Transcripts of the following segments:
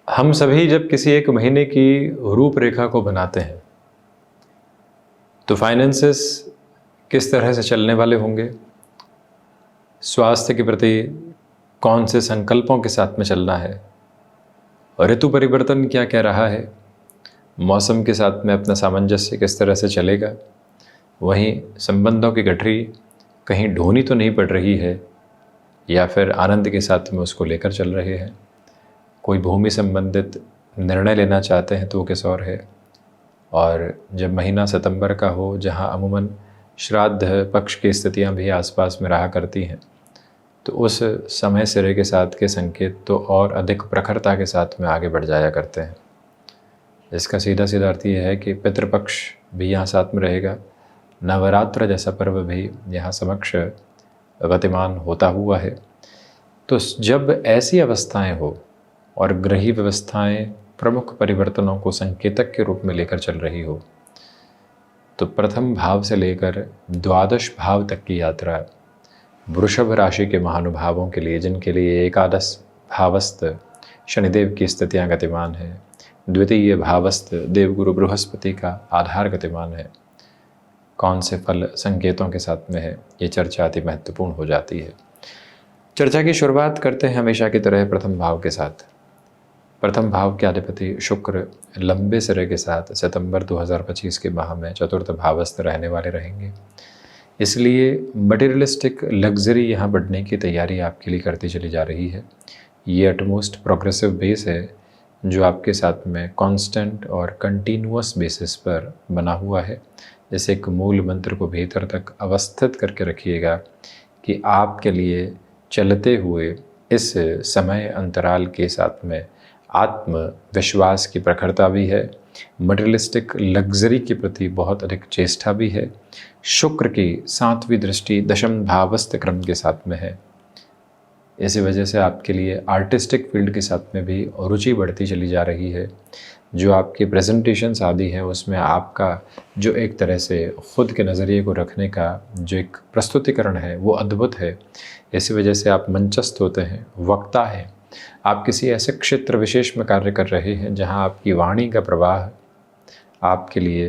हम सभी जब किसी एक महीने की रूपरेखा को बनाते हैं तो फाइनेंसेस किस तरह से चलने वाले होंगे, स्वास्थ्य के प्रति कौन से संकल्पों के साथ में चलना है, ऋतु परिवर्तन क्या कह रहा है, मौसम के साथ में अपना सामंजस्य किस तरह से चलेगा, वहीं संबंधों की गठरी कहीं ढूंढी तो नहीं पड़ रही है या फिर आनंद के साथ में उसको लेकर चल रहे हैं। कोई भूमि संबंधित निर्णय लेना चाहते हैं तो वो किस और है। और जब महीना सितंबर का हो जहां अमूमन श्राद्ध पक्ष की स्थितियां भी आसपास में रहा करती हैं, तो उस समय सिरे के साथ के संकेत तो और अधिक प्रखरता के साथ में आगे बढ़ जाया करते हैं। इसका सीधा सीधा अर्थ ये है कि पितृपक्ष भी यहाँ साथ में रहेगा, नवरात्र जैसा पर्व भी यहाँ समक्ष गतिमान होता हुआ है। तो जब ऐसी अवस्थाएं हो और ग्रही व्यवस्थाएं प्रमुख परिवर्तनों को संकेतक के रूप में लेकर चल रही हो, तो प्रथम भाव से लेकर द्वादश भाव तक की यात्रा वृषभ राशि के महानुभावों के लिए, जिनके लिए एकादश भावस्थ शनिदेव की स्थितियां गतिमान है, द्वितीय भावस्थ देवगुरु बृहस्पति का आधार गतिमान है, कौन से फल संकेतों के साथ में है, ये चर्चा अति महत्वपूर्ण हो जाती है। चर्चा की शुरुआत करते हैं हमेशा की तरह प्रथम भाव के साथ। प्रथम भाव के अधिपति शुक्र लंबे सिरे के साथ सितंबर 2025 के माह में चतुर्थ भावस्थ रहने वाले रहेंगे। इसलिए मटेरियलिस्टिक लग्जरी यहाँ बढ़ने की तैयारी आपके लिए करती चली जा रही है। ये अटमोस्ट प्रोग्रेसिव बेस है जो आपके साथ में कांस्टेंट और कंटिन्यूअस बेसिस पर बना हुआ है। जैसे एक मूल मंत्र को भीतर तक अवस्थित करके रखिएगा कि आपके लिए चलते हुए इस समय अंतराल के साथ में आत्मविश्वास की प्रखरता भी है, मटेरियलिस्टिक लग्जरी के प्रति बहुत अधिक चेष्टा भी है, शुक्र की 7वीं दृष्टि दशम भावस्थ क्रम के साथ में है। इसी वजह से आपके लिए आर्टिस्टिक फील्ड के साथ में भी रुचि बढ़ती चली जा रही है। जो आपके प्रेजेंटेशंस आदि हैं उसमें आपका जो एक तरह से ख़ुद के नज़रिए को रखने का जो एक प्रस्तुतिकरण है वो अद्भुत है। इसी वजह से आप मंचस्थ होते हैं, वक्ता हैं। आप किसी ऐसे क्षेत्र विशेष में कार्य कर रहे हैं जहां आपकी वाणी का प्रवाह आपके लिए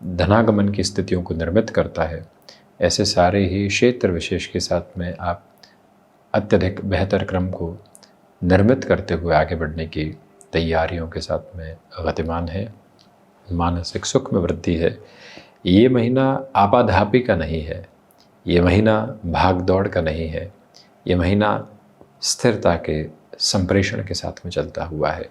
धनागमन की स्थितियों को निर्मित करता है। ऐसे सारे ही क्षेत्र विशेष के साथ में आप अत्यधिक बेहतर क्रम को निर्मित करते हुए आगे बढ़ने की तैयारियों के साथ में गतिमान है। मानसिक सुख में वृद्धि है। ये महीना आपाधापी का नहीं है, ये महीना भाग दौड़ का नहीं है, ये महीना स्थिरता के संप्रेषण के साथ में चलता हुआ है।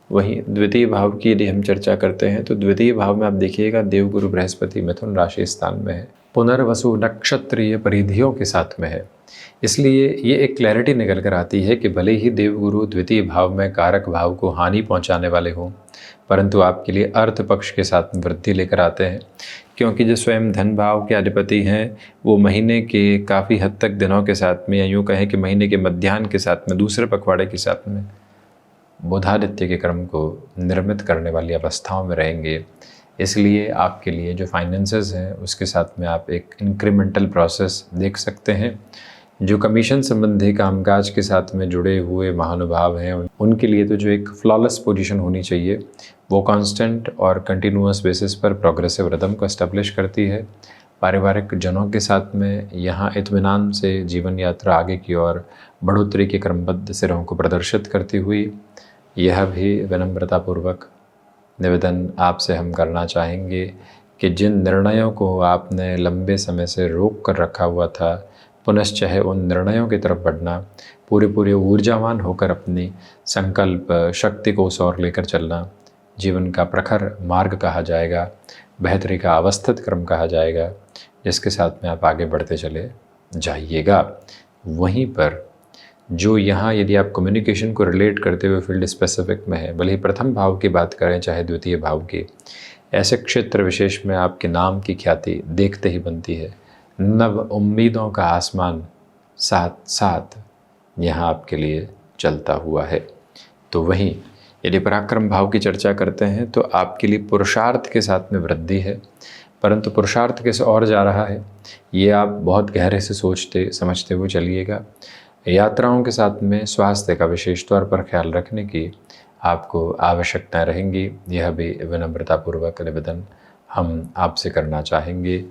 वहीं द्वितीय भाव की यदि हम चर्चा करते हैं तो द्वितीय भाव में आप देखिएगा देवगुरु बृहस्पति मिथुन राशि स्थान में है, पुनर्वसु नक्षत्रीय परिधियों के साथ में है। इसलिए ये एक क्लैरिटी निकल कर आती है कि भले ही देवगुरु द्वितीय भाव में कारक भाव को हानि पहुंचाने वाले हों, परंतु आपके लिए अर्थ पक्ष के साथ वृद्धि लेकर आते हैं, क्योंकि जो स्वयं धन भाव के अधिपति हैं वो महीने के काफ़ी हद तक दिनों के साथ में, या यूँ कहें कि महीने के मध्याह्न के साथ में दूसरे पखवाड़े के साथ में बुधादित्य के क्रम को निर्मित करने वाली अवस्थाओं में रहेंगे। इसलिए आपके लिए जो फाइनेंसेस हैं उसके साथ में आप एक इंक्रीमेंटल प्रोसेस देख सकते हैं। जो कमीशन संबंधी कामकाज के साथ में जुड़े हुए महानुभाव हैं उनके लिए तो जो एक फ्लॉलेस पोजीशन होनी चाहिए वो कांस्टेंट और कंटिन्यूअस बेसिस पर प्रोग्रेसिव रिदम को एस्टेब्लिश करती है। पारिवारिक जनों के साथ में यहाँ इत्मीनान से जीवन यात्रा आगे की ओर बढ़ोतरी के क्रमबद्ध सिरों को प्रदर्शित करती हुई, यह भी विनम्रतापूर्वक निवेदन आपसे हम करना चाहेंगे कि जिन निर्णयों को आपने लंबे समय से रोक कर रखा हुआ था, पुनश्च है उन निर्णयों की तरफ बढ़ना, पूरे ऊर्जावान होकर अपनी संकल्प शक्ति को उस ओर लेकर चलना जीवन का प्रखर मार्ग कहा जाएगा, बेहतरी का अवस्थित क्रम कहा जाएगा, जिसके साथ में आप आगे बढ़ते चले जाइएगा। वहीं पर जो यहाँ यदि आप कम्युनिकेशन को रिलेट करते हुए फील्ड स्पेसिफिक में है, भले ही प्रथम भाव की बात करें चाहे द्वितीय भाव की, ऐसे क्षेत्र विशेष में आपके नाम की ख्याति देखते ही बनती है। नव उम्मीदों का आसमान साथ साथ यहाँ आपके लिए चलता हुआ है। तो वहीं यदि पराक्रम भाव की चर्चा करते हैं तो आपके लिए पुरुषार्थ के साथ में वृद्धि है, परंतु पुरुषार्थ किस और जा रहा है ये आप बहुत गहरे से सोचते समझते हुए चलिएगा। यात्राओं के साथ में स्वास्थ्य का विशेष तौर पर ख्याल रखने की आपको आवश्यकताएं रहेंगी, यह भी विनम्रतापूर्वक निवेदन हम आपसे करना चाहेंगे।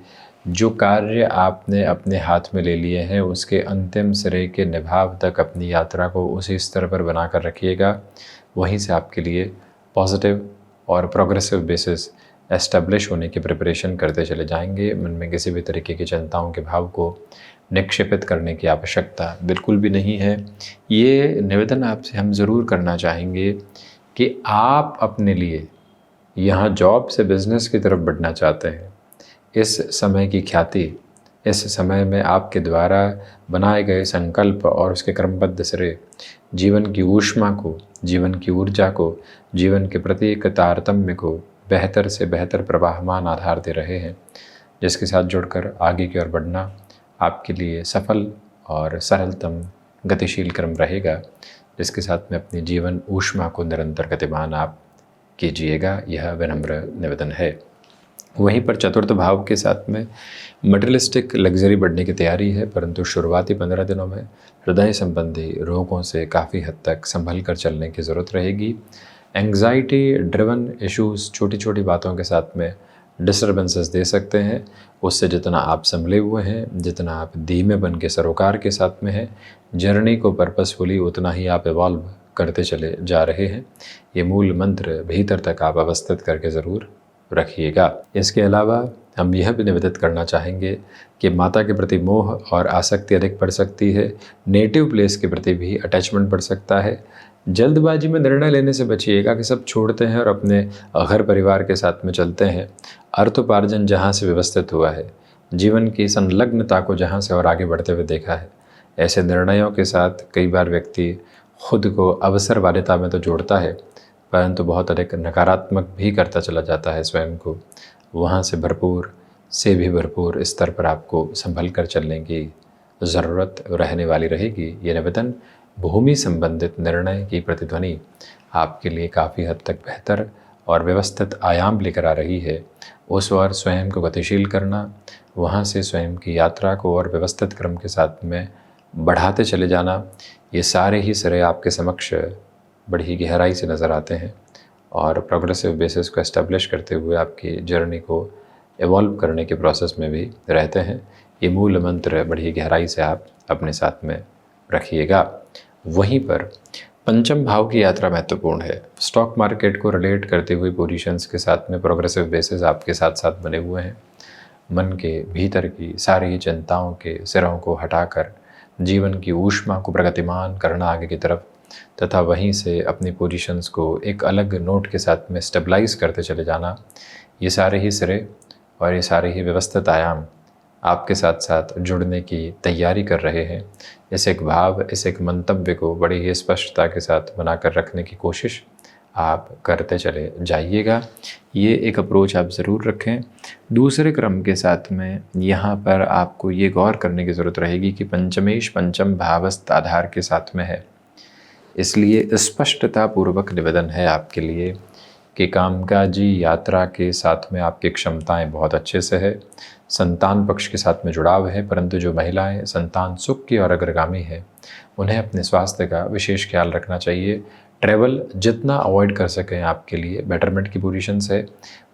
जो कार्य आपने अपने हाथ में ले लिए हैं उसके अंतिम सिरे के निभाव तक अपनी यात्रा को उसी स्तर पर बनाकर रखिएगा। वहीं से आपके लिए पॉजिटिव और प्रोग्रेसिव बेसिस एस्टेब्लिश होने की प्रिपरेशन करते चले जाएंगे। मन में किसी भी तरीके की चिंताओं के भाव को निक्षेपित करने की आवश्यकता बिल्कुल भी नहीं है। ये निवेदन आपसे हम ज़रूर करना चाहेंगे कि आप अपने लिए यहाँ जॉब से बिज़नेस की तरफ बढ़ना चाहते हैं। इस समय की ख्याति, इस समय में आपके द्वारा बनाए गए संकल्प और उसके क्रमबद्ध सिरे जीवन की ऊष्मा को, जीवन की ऊर्जा को, जीवन के प्रति एक तारतम्य को बेहतर से बेहतर प्रवाहमान आधार दे रहे हैं, जिसके साथ जुड़कर आगे की ओर बढ़ना आपके लिए सफल और सरलतम गतिशील क्रम रहेगा, जिसके साथ में अपनी जीवन ऊष्मा को निरंतर गतिमान आप कीजिएगा। यह विनम्र निवेदन है। वहीं पर चतुर्थ भाव के साथ में मटेरियलिस्टिक लग्जरी बढ़ने की तैयारी है, परंतु शुरुआती 15 दिनों में हृदय संबंधी रोगों से काफ़ी हद तक संभल कर चलने की ज़रूरत रहेगी। एंग्जाइटी ड्रिवन इश्यूज़ छोटी छोटी बातों के साथ में डिस्टर्बेंसेस दे सकते हैं। उससे जितना आप संभले हुए हैं, जितना आप धीमे बन के सरोकार के साथ में हैं, जर्नी को पर्पसफुली उतना ही आप इवॉल्व करते चले जा रहे हैं। ये मूल मंत्र भीतर तक आप अवस्थित करके ज़रूर रखिएगा। इसके अलावा हम यह भी निवेदित करना चाहेंगे कि माता के प्रति मोह और आसक्ति अधिक बढ़ सकती है। नेटिव प्लेस के प्रति भी अटैचमेंट बढ़ सकता है। जल्दबाजी में निर्णय लेने से बचिएगा कि सब छोड़ते हैं और अपने घर परिवार के साथ में चलते हैं। अर्थोपार्जन जहाँ से व्यवस्थित हुआ है, जीवन की संलग्नता को जहाँ से और आगे बढ़ते हुए देखा है, ऐसे निर्णयों के साथ कई बार व्यक्ति खुद को अवसरवादिता में तो जोड़ता है, परंतु बहुत अधिक नकारात्मक भी करता चला जाता है स्वयं को। वहाँ से भी भरपूर स्तर पर आपको संभल कर चलने की ज़रूरत रहने वाली रहेगी। ये निवेदन भूमि संबंधित निर्णय की प्रतिध्वनि आपके लिए काफ़ी हद तक बेहतर और व्यवस्थित आयाम लेकर आ रही है। उस ओर स्वयं को गतिशील करना, वहाँ से स्वयं की यात्रा को और व्यवस्थित क्रम के साथ में बढ़ाते चले जाना, ये सारे ही सिरे आपके समक्ष बड़ी गहराई से नज़र आते हैं और प्रोग्रेसिव बेसिस को एस्टेब्लिश करते हुए आपकी जर्नी को एवॉल्व करने के प्रोसेस में भी रहते हैं। ये मूल मंत्र बड़ी गहराई से आप अपने साथ में रखिएगा। वहीं पर पंचम भाव की यात्रा महत्वपूर्ण है। स्टॉक मार्केट को रिलेट करते हुए पोजीशंस के साथ में प्रोग्रेसिव बेसिस आपके साथ साथ बने हुए हैं। मन के भीतर की सारी चिंताओं के सिरों को हटाकर जीवन की ऊष्मा को प्रगतिमान करना आगे की तरफ, तथा वहीं से अपनी पोजीशंस को एक अलग नोट के साथ में स्टेबलाइज करते चले जाना, ये सारे ही सिरे और ये सारे ही व्यवस्थित आयाम आपके साथ साथ जुड़ने की तैयारी कर रहे हैं। इस एक भाव, इस एक मंतव्य को बड़ी ही स्पष्टता के साथ बनाकर रखने की कोशिश आप करते चले जाइएगा। ये एक अप्रोच आप ज़रूर रखें। दूसरे क्रम के साथ में यहाँ पर आपको ये गौर करने की ज़रूरत रहेगी कि पंचमेश पंचम भावस्थ आधार के साथ में है, इसलिए स्पष्टता पूर्वक निवेदन है आपके लिए कि कामकाजी यात्रा के साथ में आपकी क्षमताएं बहुत अच्छे से है। संतान पक्ष के साथ में जुड़ाव है, परंतु जो महिलाएं संतान सुख की और अग्रगामी है, उन्हें अपने स्वास्थ्य का विशेष ख्याल रखना चाहिए। ट्रैवल जितना अवॉइड कर सकें आपके लिए बेटरमेंट की पोजीशंस है।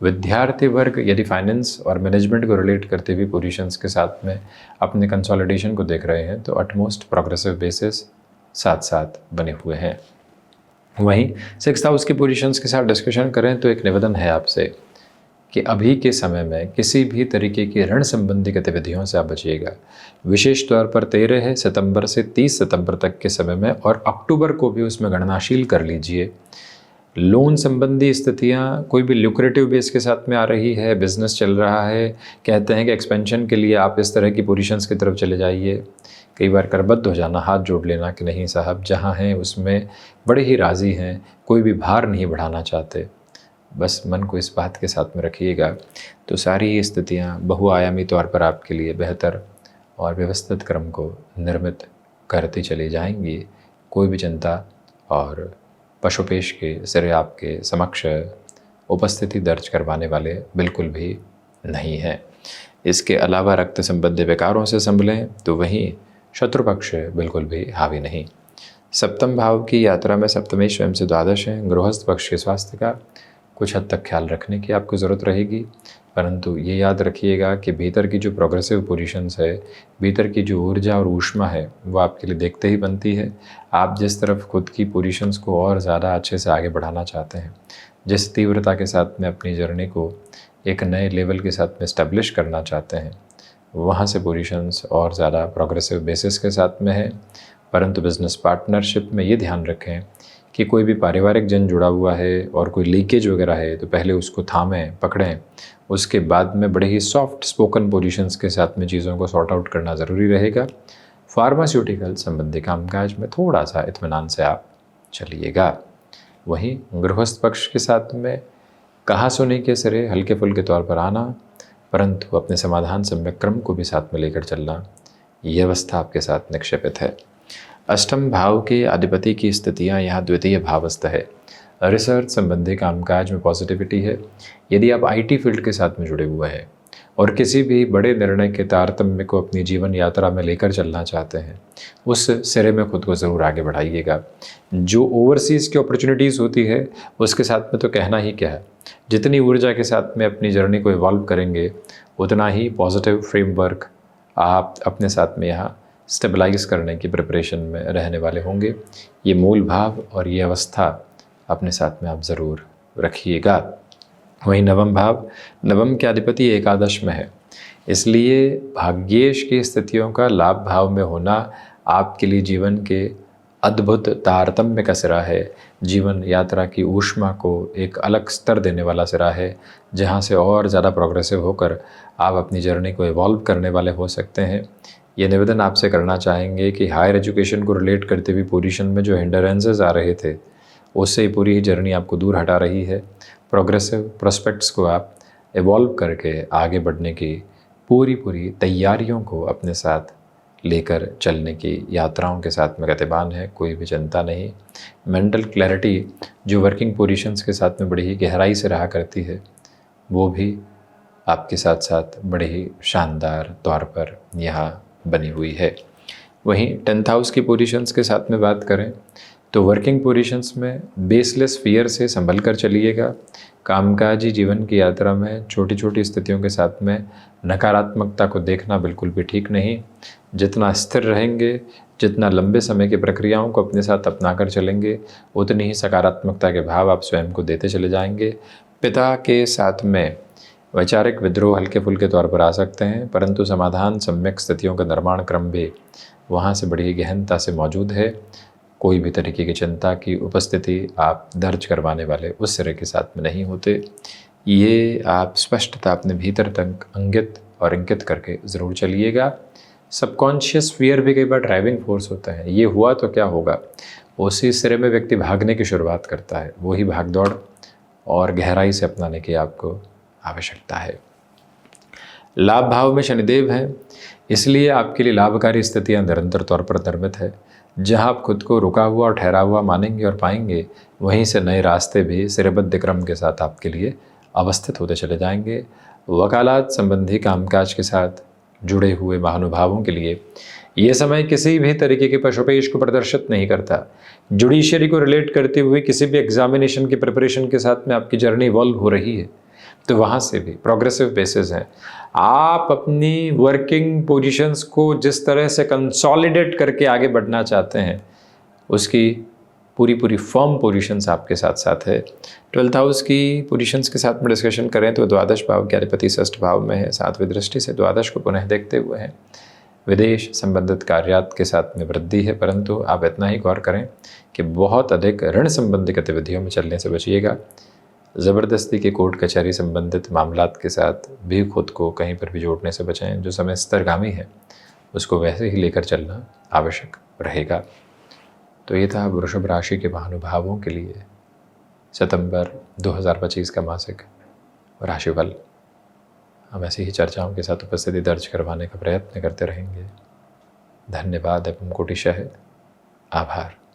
विद्यार्थी वर्ग यदि फाइनेंस और मैनेजमेंट को रिलेट करते हुए पोजीशंस के साथ में अपने कंसोलिडेशन को देख रहे हैं, तो अटमोस्ट प्रोग्रेसिव बेसिस साथ साथ बने हुए हैं। वहीं 6th हाउस की पोजीशंस के साथ डिस्कशन करें तो एक निवेदन है आपसे कि अभी के समय में किसी भी तरीके की ऋण संबंधी गतिविधियों से आप बचिएगा। विशेष तौर पर 13 सितंबर से 30 सितंबर तक के समय में, और अक्टूबर को भी उसमें गणनाशील कर लीजिए। लोन संबंधी स्थितियाँ कोई भी ल्यूक्रेटिव बेस के साथ में आ रही है, बिजनेस चल रहा है, कहते हैं कि एक्सपेंशन के लिए आप इस तरह की पोजीशंस की तरफ चले जाइए। कई बार करबद्ध हो जाना, हाथ जोड़ लेना कि नहीं साहब, जहाँ हैं उसमें बड़े ही राज़ी हैं, कोई भी भार नहीं बढ़ाना चाहते। बस मन को इस बात के साथ में रखिएगा, तो सारी स्थितियाँ बहुआयामी तौर पर आपके लिए बेहतर और व्यवस्थित क्रम को निर्मित करती चली जाएंगी। कोई भी चिंता और पशुपेश के सिरे आपके समक्ष उपस्थिति दर्ज करवाने वाले बिल्कुल भी नहीं हैं। इसके अलावा रक्त संबंधी विकारों से संभलें तो वहीं शत्रु पक्ष बिल्कुल भी हावी नहीं। सप्तम भाव की यात्रा में सप्तमेश स्वयं से द्वादश है। गृहस्थ पक्ष के स्वास्थ्य का कुछ हद तक ख्याल रखने की आपको ज़रूरत रहेगी, परंतु ये याद रखिएगा कि भीतर की जो प्रोग्रेसिव पोजीशंस है, भीतर की जो ऊर्जा और ऊष्मा है, वो आपके लिए देखते ही बनती है। आप जिस तरफ खुद की पोजीशंस को और ज़्यादा अच्छे से आगे बढ़ाना चाहते हैं, जिस तीव्रता के साथ में अपनी जर्नी को एक नए लेवल के साथ में इस्टेब्लिश करना चाहते हैं, वहाँ से पोजीशंस और ज़्यादा प्रोग्रेसिव बेसिस के साथ में है। परंतु बिज़नेस पार्टनरशिप में ये ध्यान रखें कि कोई भी पारिवारिक जन जुड़ा हुआ है और कोई लीकेज वगैरह है तो पहले उसको थामें, पकड़ें, उसके बाद में बड़े ही सॉफ्ट स्पोकन पोजीशंस के साथ में चीज़ों को सॉर्ट आउट करना ज़रूरी रहेगा। फार्मास्यूटिकल संबंधी कामकाज में थोड़ा सा इत्मीनान से आप चलिएगा। वहीं गृहस्थ पक्ष के साथ में कहा सुनी के सिरे हल्के फुल्के तौर पर आना, परंतु अपने समाधान सम्यक क्रम को भी साथ में लेकर चलना, ये अवस्था आपके साथ निक्षेपित है। अष्टम भाव के अधिपति की स्थितियाँ यहाँ द्वितीय भावस्थ है। रिसर्च संबंधी कामकाज में पॉजिटिविटी है। यदि आप आईटी फील्ड के साथ में जुड़े हुए हैं और किसी भी बड़े निर्णय के तारतम्य को अपनी जीवन यात्रा में लेकर चलना चाहते हैं, उस सिरे में खुद को ज़रूर आगे बढ़ाइएगा। जो ओवरसीज़ की अपॉर्चुनिटीज़ होती है उसके साथ में तो कहना ही क्या है। जितनी ऊर्जा के साथ में अपनी जर्नी को इवॉल्व करेंगे, उतना ही पॉजिटिव फ्रेमवर्क आप अपने साथ में यहाँ स्टेबलाइज करने की प्रिपरेशन में रहने वाले होंगे। ये मूल भाव और ये अवस्था अपने साथ में आप ज़रूर रखिएगा। वहीं नवम भाव, नवम के अधिपति एकादश में है, इसलिए भाग्येश की स्थितियों का लाभ भाव में होना आपके लिए जीवन के अद्भुत तारतम्य का सिरा है। जीवन यात्रा की ऊष्मा को एक अलग स्तर देने वाला सिरा है, जहाँ से और ज़्यादा प्रोग्रेसिव होकर आप अपनी जर्नी को इवॉल्व करने वाले हो सकते हैं। ये निवेदन आपसे करना चाहेंगे कि हायर एजुकेशन को रिलेट करते हुए पोजीशन में जो हिंडरेंसेस आ रहे थे, उससे पूरी ही जर्नी आपको दूर हटा रही है। प्रोग्रेसिव प्रोस्पेक्ट्स को आप इवॉल्व करके आगे बढ़ने की पूरी तैयारियों को अपने साथ लेकर चलने की यात्राओं के साथ में गतिमान है। कोई भी चिंता नहीं। मेंटल क्लैरिटी जो वर्किंग पोजीशंस के साथ में बड़ी ही गहराई से रहा करती है, वो भी आपके साथ साथ बड़े ही शानदार तौर पर यहाँ बनी हुई है। वहीं 10th हाउस की पोजीशंस के साथ में बात करें तो वर्किंग पोजीशंस में बेसलेस फियर से संभल कर चलिएगा। कामकाजी जीवन की यात्रा में छोटी छोटी स्थितियों के साथ में नकारात्मकता को देखना बिल्कुल भी ठीक नहीं। जितना स्थिर रहेंगे, जितना लंबे समय की प्रक्रियाओं को अपने साथ अपना कर चलेंगे, उतनी ही सकारात्मकता के भाव आप स्वयं को देते चले जाएंगे। पिता के साथ में वैचारिक विद्रोह हल्के फुल्के तौर पर आ सकते हैं, परंतु समाधान सम्यक स्थितियों का निर्माण क्रम भी वहाँ से बड़ी गहनता से मौजूद है। कोई भी तरीके की चिंता की उपस्थिति आप दर्ज करवाने वाले उस सिरे के साथ में नहीं होते। ये आप स्पष्टता अपने भीतर तक अंकित और इंकित करके ज़रूर चलिएगा। सबकॉन्शियस फियर भी कई बार ड्राइविंग फोर्स होता है। ये हुआ तो क्या होगा, उसी सिरे में व्यक्ति भागने की शुरुआत करता है। वही भागदौड़ और गहराई से अपनाने की आपको आवश्यकता है। लाभ भाव में शनिदेव है, इसलिए आपके लिए लाभकारी स्थितियां निरंतर तौर पर निर्मित है। जहां आप खुद को रुका हुआ और ठहरा हुआ मानेंगे और पाएंगे, वहीं से नए रास्ते भी सिरबद्ध क्रम के साथ आपके लिए अवस्थित होते चले जाएंगे। वकालत संबंधी कामकाज के साथ जुड़े हुए महानुभावों के लिए ये समय किसी भी तरीके के पशुपेश को प्रदर्शित नहीं करता। जुडिशरी को रिलेट करते हुए किसी भी एग्जामिनेशन की प्रिपरेशन के साथ में आपकी जर्नी इवॉल्व हो रही है, तो वहाँ से भी प्रोग्रेसिव बेसिस हैं। आप अपनी वर्किंग पोजीशंस को जिस तरह से कंसोलिडेट करके आगे बढ़ना चाहते हैं, उसकी पूरी फर्म पोजीशंस आपके साथ साथ है। 12th हाउस की पोजीशंस के साथ में डिस्कशन करें तो द्वादश भाव के अधिपति षष्ठ भाव में है। 7वीं दृष्टि से द्वादश को पुनः देखते हुए हैं। विदेश संबंधित कार्यात के साथ में वृद्धि है, परंतु आप इतना ही गौर करें कि बहुत अधिक ऋण संबंधी गतिविधियों में चलने से बचिएगा। ज़बरदस्ती के कोर्ट कचहरी संबंधित मामलात के साथ भी खुद को कहीं पर भी जोड़ने से बचें। जो समय स्तरगामी है उसको वैसे ही लेकर चलना आवश्यक रहेगा। तो ये था वृषभ राशि के महानुभावों के लिए सितंबर 2025 का मासिक राशिफल। हम ऐसी ही चर्चाओं के साथ उपस्थिति दर्ज करवाने का प्रयत्न करते रहेंगे। धन्यवाद एवं कोटिशः आभार।